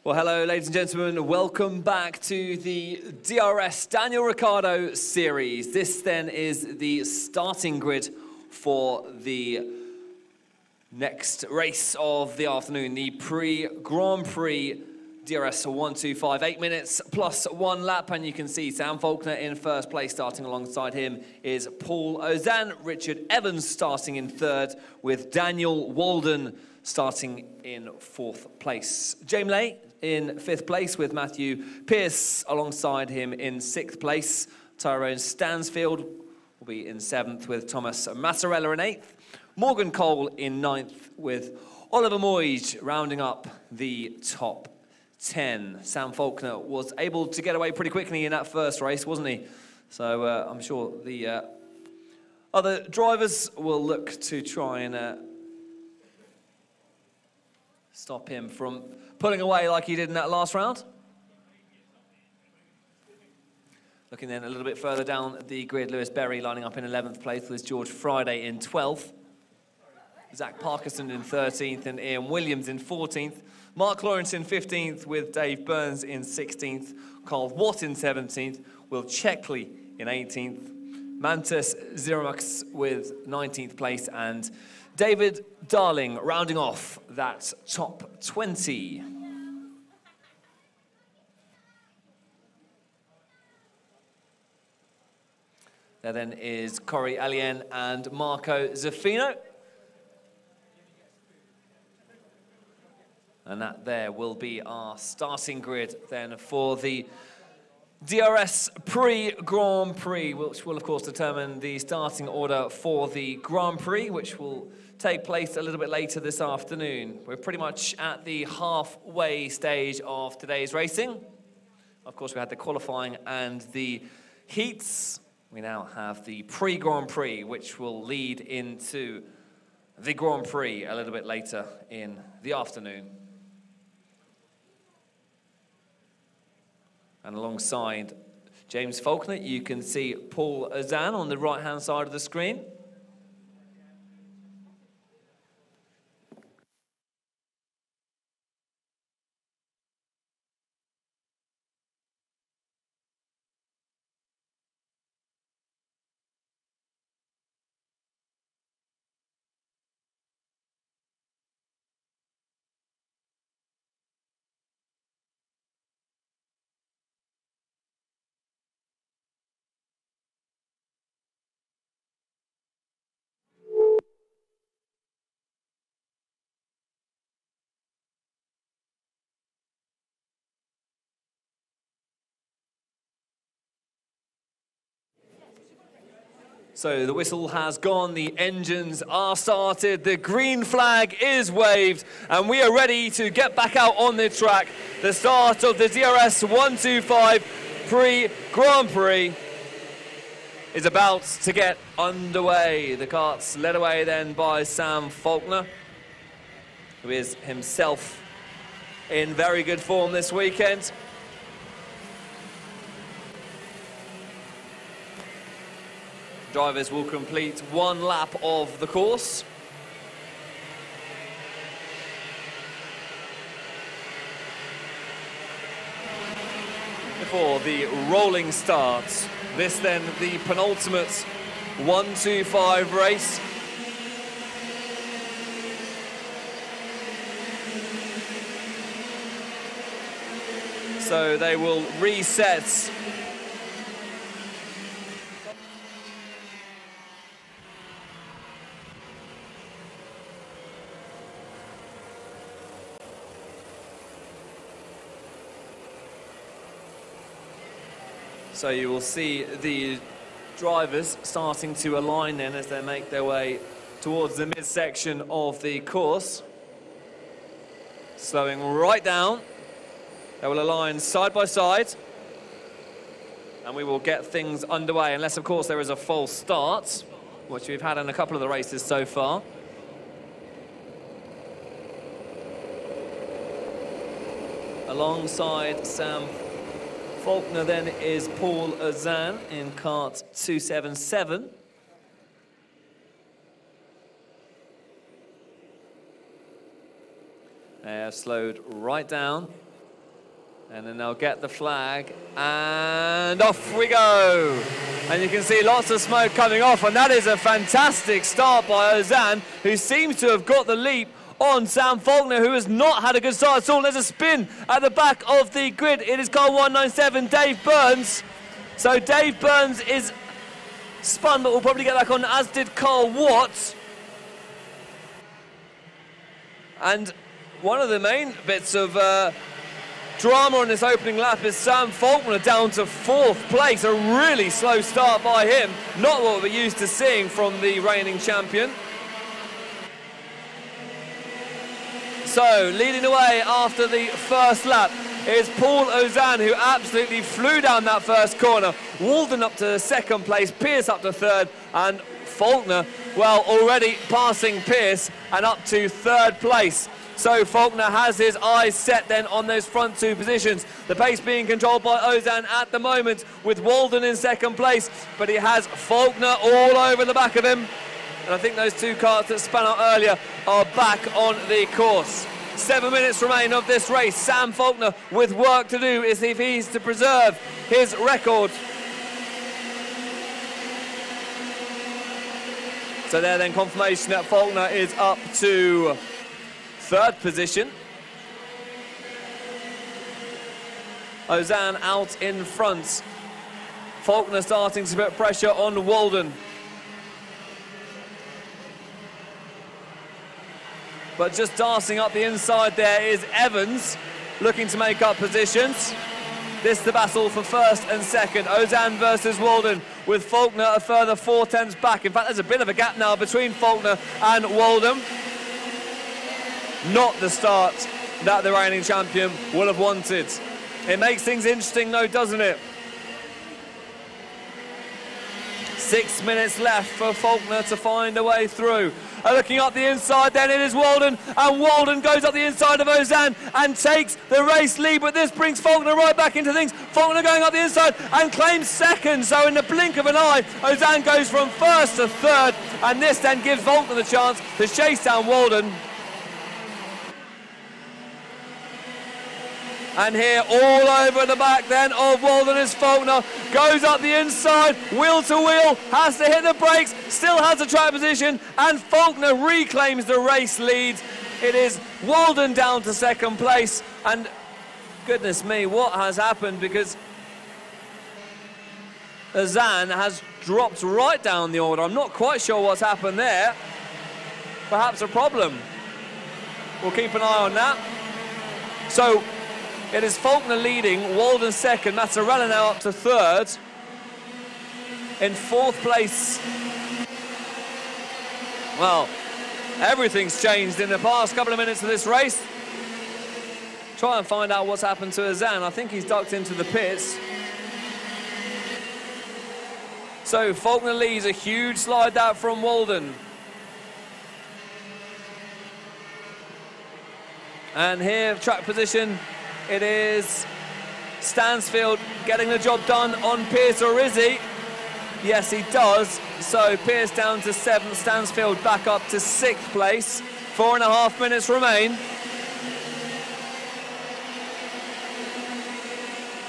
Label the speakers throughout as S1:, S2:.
S1: Well, hello, ladies and gentlemen. Welcome back to the DRS Daniel Ricciardo series. This then is the starting grid for the next race of the afternoon, the Prix Grand Prix DRS 125, 8 minutes plus 1 lap, and you can see Sam Faulkner in first place. Starting alongside him is Paul Ozan, Richard Evans starting in third, with Daniel Walden starting in fourth place. James Lay in fifth place, with Matthew Pearce alongside him in sixth place. Tyrone Stansfield will be in seventh, with Thomas Massarella in eighth. Morgan Cole in ninth, with Oliver Moyes rounding up the top 10. Sam Faulkner was able to get away pretty quickly in that first race, wasn't he? So I'm sure the other drivers will look to try and stop him from pulling away like he did in that last round. Looking then a little bit further down the grid, Lewis Berry lining up in 11th place, with George Friday in 12th. Zach Parkinson in 13th and Ian Williams in 14th. Mark Lawrence in 15th, with Dave Burns in 16th. Carl Watt in 17th, Will Checkley in 18th. Mantas Ziramax with 19th place, and David Darling rounding off that top 20. There then is Corey Alien and Marco Zaffino. And that there will be our starting grid then for the DRS Prix Grand Prix, which will of course determine the starting order for the Grand Prix, which will take place a little bit later this afternoon. We're pretty much at the halfway stage of today's racing. Of course, we had the qualifying and the heats. We now have the Prix Grand Prix, which will lead into the Grand Prix a little bit later in the afternoon. And alongside James Faulkner, you can see Paul Ozan on the right-hand side of the screen. So the whistle has gone, the engines are started, the green flag is waved, and we are ready to get back out on the track. The start of the DRS 125 Prix Grand Prix is about to get underway. The kart's led away then by Sam Faulkner, who is himself in very good form this weekend. Drivers will complete one lap of the course. Before the rolling start, this then the penultimate 125 race. So they will reset . So you will see the drivers starting to align then as they make their way towards the midsection of the course. Slowing right down. They will align side by side. And we will get things underway, unless of course there is a false start, which we've had in a couple of the races so far. Alongside Sam Faulkner then is Paul Ozan in kart 277. They have slowed right down. And then they'll get the flag, and off we go. And you can see lots of smoke coming off, and that is a fantastic start by Ozan, who seems to have got the leap on Sam Faulkner, who has not had a good start at all. There's a spin at the back of the grid. It is car 197, Dave Burns. So Dave Burns is spun, but will probably get back on, as did Carl Watts. And one of the main bits of drama on this opening lap is Sam Faulkner down to 4th place. A really slow start by him. Not what we're used to seeing from the reigning champion. So, leading away after the first lap is Paul Ozan, who absolutely flew down that first corner. Walden up to 2nd place, Pierce up to 3rd, and Faulkner, well, already passing Pierce and up to 3rd place. So Faulkner has his eyes set then on those front 2 positions. The pace being controlled by Ozan at the moment, with Walden in 2nd place, but he has Faulkner all over the back of him. And I think those 2 cars that spun out earlier are back on the course. 7 minutes remain of this race. Sam Faulkner with work to do if he's to preserve his record. So there then, confirmation that Faulkner is up to 3rd position. Ozan out in front. Faulkner starting to put pressure on Walden. But just dancing up the inside there is Evans, looking to make up positions. This is the battle for 1st and 2nd. Ozan versus Walden, with Faulkner a further 4 tenths back. In fact, there's a bit of a gap now between Faulkner and Walden. Not the start that the reigning champion will have wanted. It makes things interesting though, doesn't it? 6 minutes left for Faulkner to find a way through. Looking up the inside, then it is Walden, and Walden goes up the inside of Ozan and takes the race lead, but this brings Faulkner right back into things. Faulkner going up the inside and claims 2nd, so in the blink of an eye, Ozan goes from 1st to 3rd, and this then gives Faulkner the chance to chase down Walden. And here, all over the back then of Walden is Faulkner. Goes up the inside, wheel to wheel, has to hit the brakes, still has the track position, and Faulkner reclaims the race lead. It is Walden down to 2nd place, and goodness me, what has happened? Because Ozan has dropped right down the order. I'm not quite sure what's happened there. Perhaps a problem. We'll keep an eye on that. So, it is Faulkner leading, Walden 2nd, Mazzarella now up to 3rd. In 4th place, well, everything's changed in the past couple of minutes of this race. Try and find out what's happened to Ozan. I think he's ducked into the pits. So Faulkner leads, a huge slide that from Walden. And here, track position, it is Stansfield getting the job done on Pierce, or is he? Yes, he does. So Pierce down to 7th, Stansfield back up to 6th place. 4.5 minutes remain.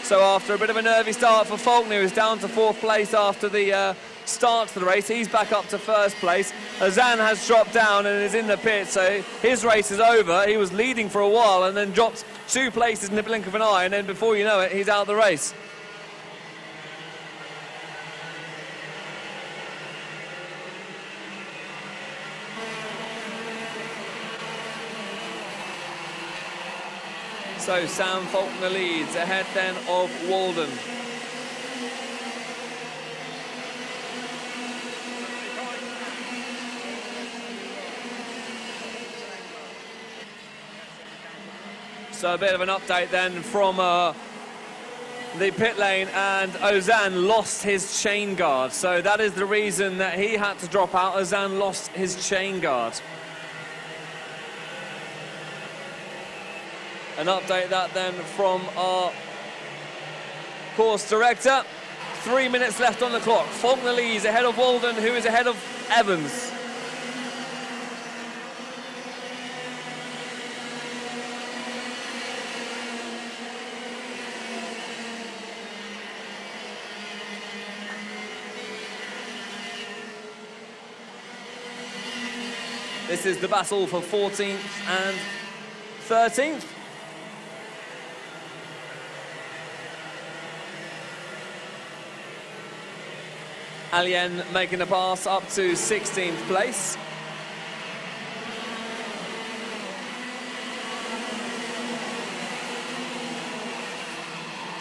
S1: So after a bit of a nervy start for Faulkner, who's down to 4th place after the start to the race, he's back up to 1st place. Ozan has dropped down and is in the pit, so his race is over. He was leading for a while and then dropped 2 places in the blink of an eye, and then before you know it, he's out of the race. So Sam Faulkner leads, ahead then of Walden. So a bit of an update then from the pit lane, and Ozan lost his chain guard. So that is the reason that he had to drop out. Ozan lost his chain guard. An update that then from our course director. 3 minutes left on the clock. Faulkner leads ahead of Walden, who is ahead of Evans. This is the battle for 14th and 13th. Alien making a pass up to 16th place.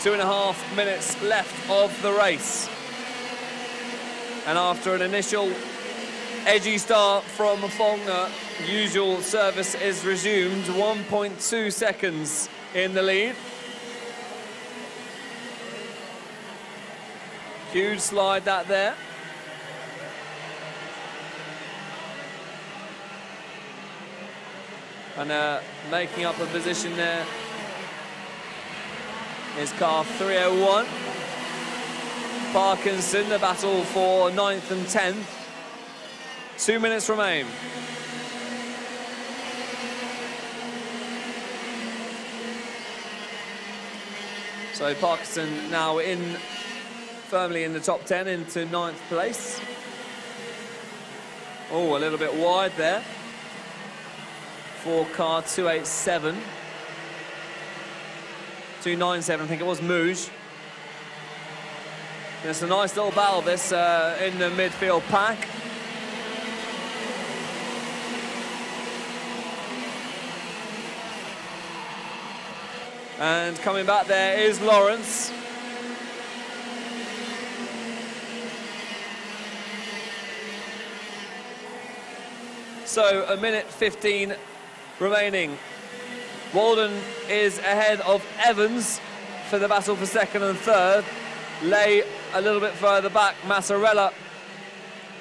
S1: Two and a half minutes left of the race. And after an initial edgy start from Faulkner, usual service is resumed, 1.2 seconds in the lead. Huge slide that there. And making up a position there is car 301. Parkinson, the battle for 9th and 10th. 2 minutes remain. So Parkinson now firmly in the top 10 into 9th place. Oh, a little bit wide there for car 287. 297, I think it was Mouge. There's a nice little battle this in the midfield pack. And coming back there is Lawrence. So a minute 15 remaining. Walden is ahead of Evans for the battle for 2nd and 3rd. Lay a little bit further back. Massarella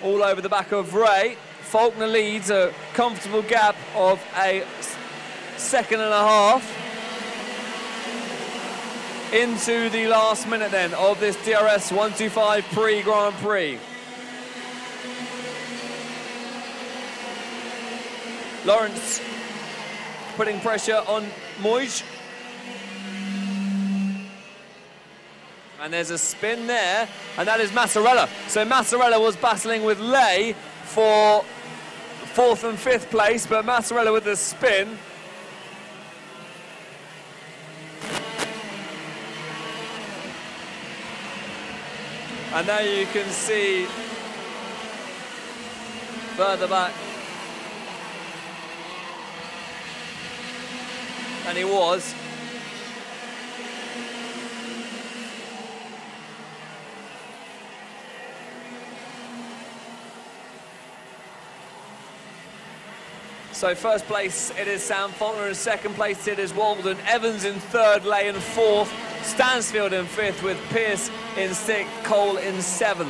S1: all over the back of Ray. Faulkner leads a comfortable gap of a 2.5 seconds into the last minute then of this DRS 125 Prix Grand Prix. Lawrence putting pressure on Moij. And there's a spin there, and that is Massarella. So Massarella was battling with Lay for 4th and 5th place, but Massarella with the spin. And now you can see further back than he was. So 1st place it is Sam Faulkner, in 2nd place it is Walden, Evans in 3rd, Lay in 4th, Stansfield in 5th with Pierce in 6th, Cole in 7th.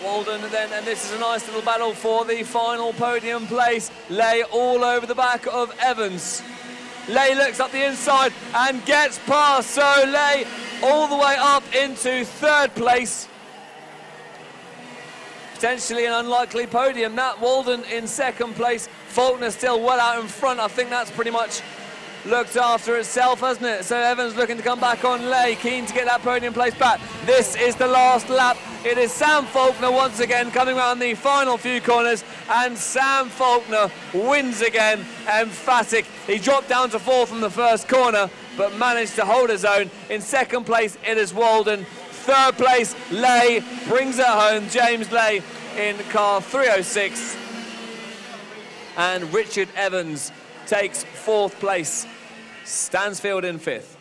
S1: Walden then, and this is a nice little battle for the final podium place. Lay all over the back of Evans. Lay looks up the inside and gets past, so Lay all the way up into 3rd place. Potentially an unlikely podium. That Walden in 2nd place. Faulkner still well out in front. I think that's pretty much looked after itself, hasn't it? So Evans looking to come back on Lay, keen to get that podium place back. This is the last lap. It is Sam Faulkner once again coming around the final few corners, and Sam Faulkner wins again. Emphatic. He dropped down to 4th from the 1st corner, but managed to hold his own. In 2nd place, it is Walden. 3rd place, Lay brings it home. James Lay in car 306. And Richard Evans takes 4th place. Stansfield in 5th.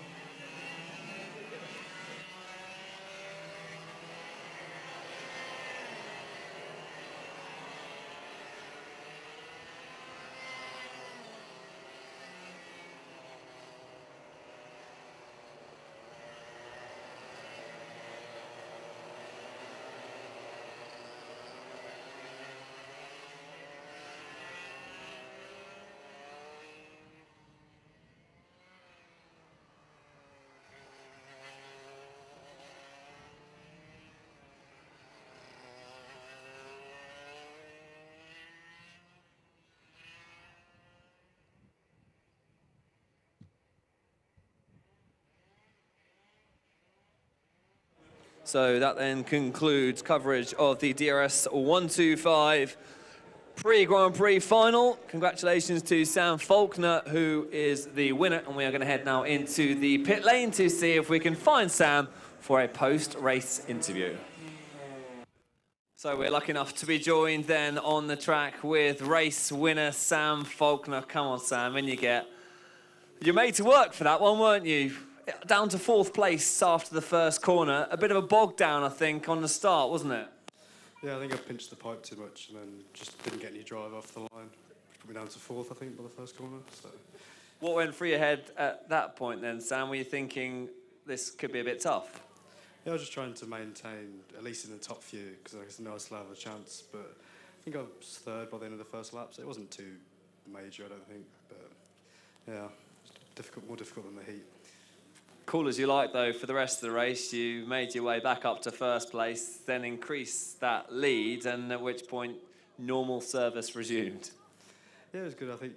S1: So that then concludes coverage of the DRS 125 Prix Grand Prix final. Congratulations to Sam Faulkner, who is the winner, and we are going to head now into the pit lane to see if we can find Sam for a post-race interview. So we're lucky enough to be joined then on the track with race winner Sam Faulkner. Come on, Sam, in you get. You made to work for that one, weren't you? Down to 4th place after the first corner. A bit of a bog down, I think, on the start, wasn't it?
S2: Yeah, I think I pinched the pipe too much and then just didn't get any drive off the line. Put me down to 4th, I think, by the first corner. So.
S1: What went through your head at that point then, Sam? Were you thinking this could be a bit tough?
S2: Yeah, I was just trying to maintain, at least in the top few, because I know I still have a chance. But I think I was 3rd by the end of the first lap, so it wasn't too major, I don't think. But yeah, difficult, more difficult than the heat.
S1: Cool as you like, though, for the rest of the race, you made your way back up to 1st place, then increased that lead, and at which point normal service resumed.
S2: Yeah, it was good. I think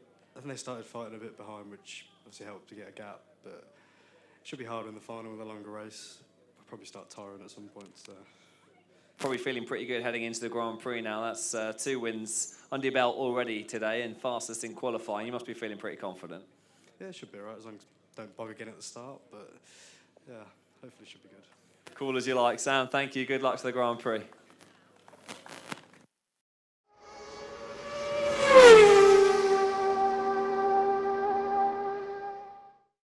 S2: they started fighting a bit behind, which obviously helped to get a gap, but it should be harder in the final with a longer race. I'll probably start tiring at some point, so.
S1: Probably feeling pretty good heading into the Grand Prix now. That's 2 wins under your belt already today and fastest in qualifying. You must be feeling pretty confident. Yeah,
S2: it should be all right, as long as don't bug again at the start, but yeah, hopefully it should be good.
S1: Cool as you like, Sam. Thank you. Good luck to the Grand Prix.